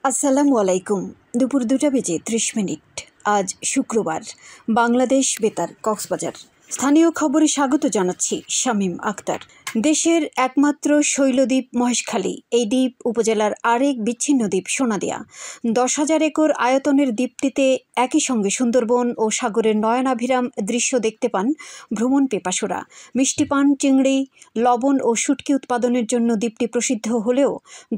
আসসালামু আলাইকুম। দুপুর 2টা বেজে 30 মিনিট। আজ শুক্রবার। বাংলাদেশ বেতার, কক্সবাজার। স্থানীয় খবরে স্বাগত জানাচ্ছি শামীম আক্তার। দেশের একমাত্র শৈলদ্বীপ মহেশখালী। এই দ্বীপ উপজেলার আরেক বিচ্ছিন্ন দ্বীপ সোনাদিয়া। 10,000 একর আয়তনের দ্বীপটিতে একই সঙ্গে সুন্দরবন ও সাগরের নয়নাভিরাম দৃশ্য দেখতে পান ভ্রমণ পিপাসুরা। মিষ্টি পান, চিংড়ি, লবণ ও শুটকি উৎপাদনের জন্য দ্বীপটি প্রসিদ্ধ হলেও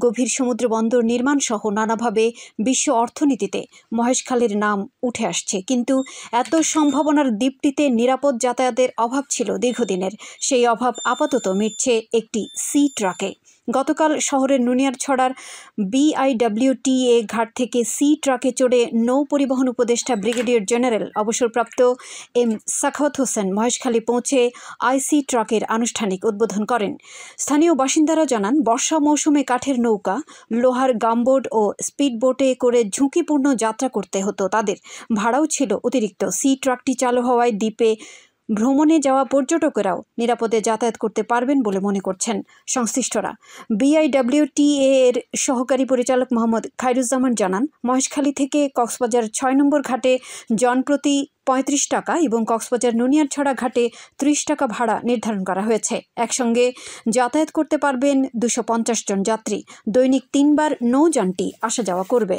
গভীর সমুদ্র বন্দর নির্মাণ সহ নানাভাবে বিশ্ব অর্থনীতিতে মহেশখালীর নাম উঠে আসছে। কিন্তু এত সম্ভাবনার দ্বীপটিতে নিরাপদ যাতায়াতের অভাব ছিল দীর্ঘদিনের। সেই অভাব আপাতত মিটছে একটি সি ট্রাকে। গতকাল শহরের নুনিয়ারছড়ার BIWTA ঘাট থেকে সি ট্রাকে চড়ে নৌ পরিবহন উপদেষ্টা ব্রিগেডিয়ার জেনারেল অবসরপ্রাপ্ত এম সাখাওয়াত হোসেন মহেশখালী পৌঁছে আইসি ট্রাকের আনুষ্ঠানিক উদ্বোধন করেন। স্থানীয় বাসিন্দারা জানান, বর্ষা মৌসুমে কাঠের নৌকা, লোহার গামবোট ও স্পিড বোটে করে ঝুঁকিপূর্ণ যাত্রা করতে হতো তাদের। ভাড়াও ছিল অতিরিক্ত। সি ট্রাকটি চালু হওয়ায় দ্বীপে ভ্রমণে যাওয়া পর্যটকেরাও নিরাপদে যাতায়াত করতে পারবেন বলে মনে করছেন সংশ্লিষ্টরা। BIWTA এর সহকারী পরিচালক মোহাম্মদ খায়রুজ্জামান জানান, মহেশখালী থেকে কক্সবাজার 6 নম্বর ঘাটে জনপ্রতি 35 টাকা এবং কক্সবাজার নুনিয়ারছড়া ঘাটে 30 টাকা ভাড়া নির্ধারণ করা হয়েছে। একসঙ্গে যাতায়াত করতে পারবেন 250 জন যাত্রী। দৈনিক 3 বার নৌযানটি আসা যাওয়া করবে।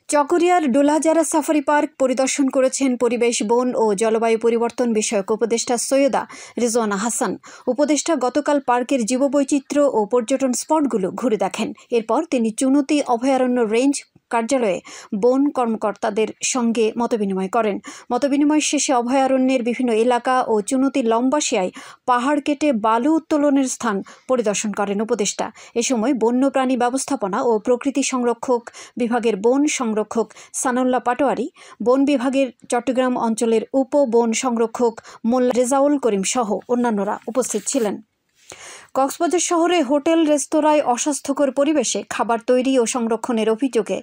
চকরিয়ার ডোলাজারা সাফারি পার্ক পরিদর্শন করেছেন পরিবেশ, বন ও জলবায়ু পরিবর্তন বিষয়ক উপদেষ্টা সৈয়দা রিজওয়ানা হাসান। উপদেষ্টা গতকাল পার্কের জীববৈচিত্র্য ও পর্যটন স্পটগুলো ঘুরে দেখেন। এরপর তিনি চুনতি অভয়ারণ্য রেঞ্জ কার্যালয়ে বন কর্মকর্তাদের সঙ্গে মতবিনিময় করেন। মতবিনিময় শেষে অভয়ারণ্যের বিভিন্ন এলাকা ও চুনতি লম্বাশিয়ায় পাহাড় কেটে বালু উত্তোলনের স্থান পরিদর্শন করেন উপদেষ্টা। এ সময় বন্যপ্রাণী ব্যবস্থাপনা ও প্রকৃতি সংরক্ষক বিভাগের বন সংরক্ষক সানাউল্লাহ পাটোয়ারি, বন বিভাগের চট্টগ্রাম অঞ্চলের উপ বন সংরক্ষক মোল্লা রেজাউল করিম সহ অন্যান্যরা উপস্থিত ছিলেন। কক্সবাজার শহরে হোটেল রেস্তোরাঁয় অস্বাস্থ্যকর পরিবেশে খাবার তৈরি ও সংরক্ষণের অভিযোগে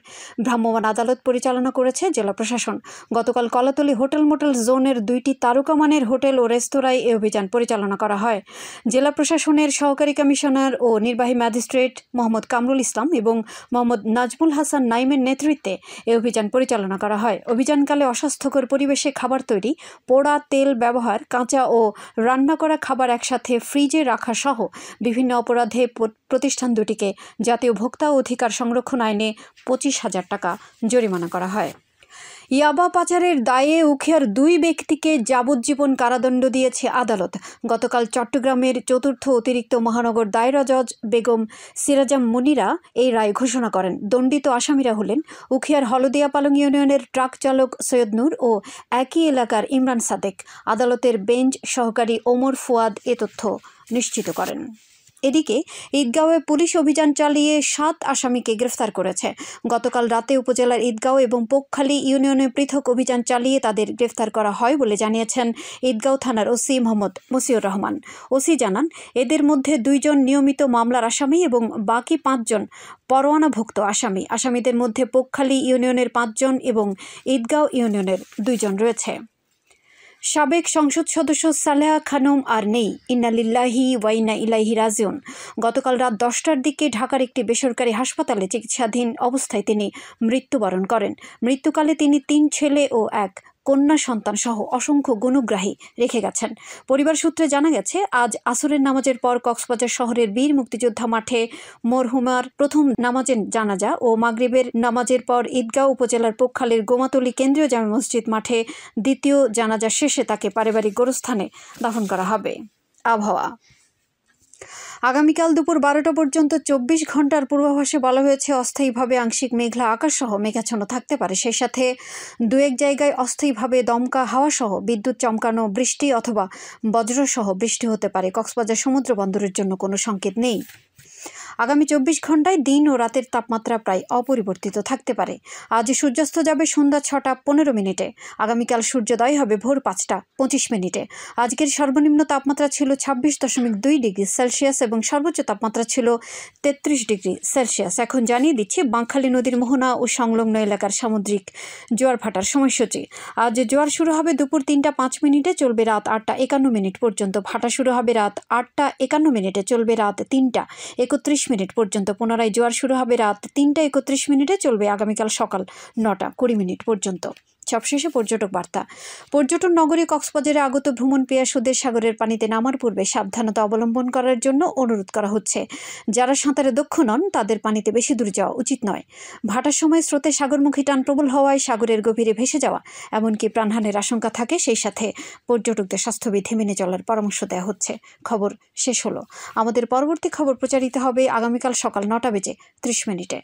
ভ্রাম্যমাণ আদালত পরিচালনা করেছে জেলা প্রশাসন। গতকাল কলাতলী হোটেল মোটেল জোনের 2টি তারকামানের হোটেল ও রেস্তোরাঁয় এই অভিযান পরিচালনা করা হয়। জেলা প্রশাসনের সহকারী কমিশনার ও নির্বাহী ম্যাজিস্ট্রেট মোহাম্মদ কামরুল ইসলাম এবং মোহাম্মদ নাজমুল হাসান নাইমের নেতৃত্বে এই অভিযান পরিচালনা করা হয়। অভিযানকালে অস্বাস্থ্যকর পরিবেশে খাবার তৈরি, পোড়া তেল ব্যবহার, কাঁচা ও রান্না করা খাবার একসাথে ফ্রিজে রাখা সহ বিভিন্ন অপরাধে প্রতিষ্ঠান দুটিকে জাতীয় ভোক্তা অধিকার সংরক্ষণ আইনে 25,000 টাকা জরিমানা করা হয়। ইয়াবা পাচারের দায়ে উখিয়ার 2 ব্যক্তিকে যাবজ্জীবন কারাদণ্ড দিয়েছে আদালত। গতকাল চট্টগ্রামের 4র্থ অতিরিক্ত মহানগর দায়রা জজ বেগম সিরাজাম মুনিরা এই রায় ঘোষণা করেন। দণ্ডিত আসামিরা হলেন উখিয়ার হলদিয়া পালং ইউনিয়নের ট্রাক চালক সৈয়দ নূর ও একই এলাকার ইমরান সাদেক। আদালতের বেঞ্চ সহকারী ওমর ফুয়াদ এ তথ্য নিশ্চিত করেন। এদিকে ঈদগাঁওয়ে পুলিশ অভিযান চালিয়ে 7 আসামিকে গ্রেফতার করেছে। গতকাল রাতে উপজেলার ঈদগাঁও এবং পোকখালী ইউনিয়নে পৃথক অভিযান চালিয়ে তাদের গ্রেফতার করা হয় বলে জানিয়েছেন ঈদগাঁও থানার ওসি মোহাম্মদ মসিউর রহমান। ওসি জানান, এদের মধ্যে 2 জন নিয়মিত মামলার আসামি এবং বাকি 5 জন পরোয়ানাভুক্ত আসামি। আসামিদের মধ্যে পোকখালী ইউনিয়নের 5 জন এবং ঈদগাঁও ইউনিয়নের 2 জন রয়েছে। সাবেক সংসদ সদস্য সালেহা খানম আর নেই। ইন্না লিল্লাহি ওয়া ইন্না ইলাইহি রাজিউন। গতকাল রাত 10টার দিকে ঢাকার একটি বেসরকারি হাসপাতালে চিকিৎসাধীন অবস্থায় তিনি মৃত্যুবরণ করেন। মৃত্যুকালে তিনি 3 ছেলে ও 1 কন্যা সন্তান সহ অসংখ্য গুণগ্রাহী রেখে গেছেন। পরিবার সূত্রে জানা গেছে, আজ আসরের নামাজের পর কক্সবাজার শহরের বীর মুক্তিযোদ্ধা মাঠে মরহুমার প্রথম নামাজের জানাজা ও মাগরিবের নামাজের পর ঈদগাঁও উপজেলার পোকখালীর গোমাতলী কেন্দ্রীয় জামে মসজিদ মাঠে দ্বিতীয় জানাজা শেষে তাকে পারিবারিক গোরস্থানে দাফন করা হবে। আবহাওয়া। আগামীকাল দুপুর 12টা পর্যন্ত 24 ঘন্টার পূর্বাভাসে বলা হয়েছে, অস্থায়ীভাবে আংশিক মেঘলা আকাশ সহ মেঘাচ্ছন্ন থাকতে পারে। সেই সাথে 2-1 জায়গায় অস্থায়ীভাবে দমকা হাওয়া সহ বিদ্যুৎ চমকানো, বৃষ্টি অথবা বজ্রসহ বৃষ্টি হতে পারে। কক্সবাজার সমুদ্র বন্দরের জন্য কোনো সংকেত নেই। আগামী 24 ঘন্টায় দিন ও রাতের তাপমাত্রা প্রায় অপরিবর্তিত থাকতে পারে। আজ সূর্যাস্ত যাবে সন্ধ্যা 6টা 15 মিনিটে। আগামীকাল সূর্যোদয় হবে ভোর 5টা 25 মিনিটে। আজকের সর্বনিম্ন তাপমাত্রা ছিল 26.2 ডিগ্রি সেলসিয়াস এবং সর্বোচ্চ তাপমাত্রা ছিল 33 ডিগ্রি সেলসিয়াস। এখন জানিয়ে দিচ্ছি বাঁকখালী নদীর মোহনা ও সংলগ্ন এলাকার সামুদ্রিক জোয়ার ভাটার সময়সূচি। আজ জোয়ার শুরু হবে দুপুর 3টা 5 মিনিটে, চলবে রাত 8টা 51 মিনিট পর্যন্ত। ভাটা শুরু হবে রাত 8টা 51 মিনিটে, চলবে রাত 3টা 31 মিনিট পর্যন্ত। পুনরায় জোয়ার শুরু হবে রাত 3:31, চলবে আগামীকাল সকাল 9:20 পর্যন্ত। সবশেষে পর্যটক বার্তা। পর্যটন নগরী কক্সবাজারে আগত ভ্রমণ পিয়াসুদের সাগরের পানিতে নামার পূর্বে সাবধানতা অবলম্বন করার জন্য অনুরোধ করা হচ্ছে। যারা সাঁতারে দক্ষ নন তাদের পানিতে বেশি দূর যাওয়া উচিত নয়। ভাটার সময় স্রোতে সাগরমুখী টান প্রবল হওয়ায় সাগরের গভীরে ভেসে যাওয়া এমনকি প্রাণহানির আশঙ্কা থাকে। সেই সাথে পর্যটকদের স্বাস্থ্যবিধি মেনে চলার পরামর্শ দেওয়া হচ্ছে। খবর শেষ হলো। আমাদের পরবর্তী খবর প্রচারিত হবে আগামীকাল সকাল 9:30 মিনিটে।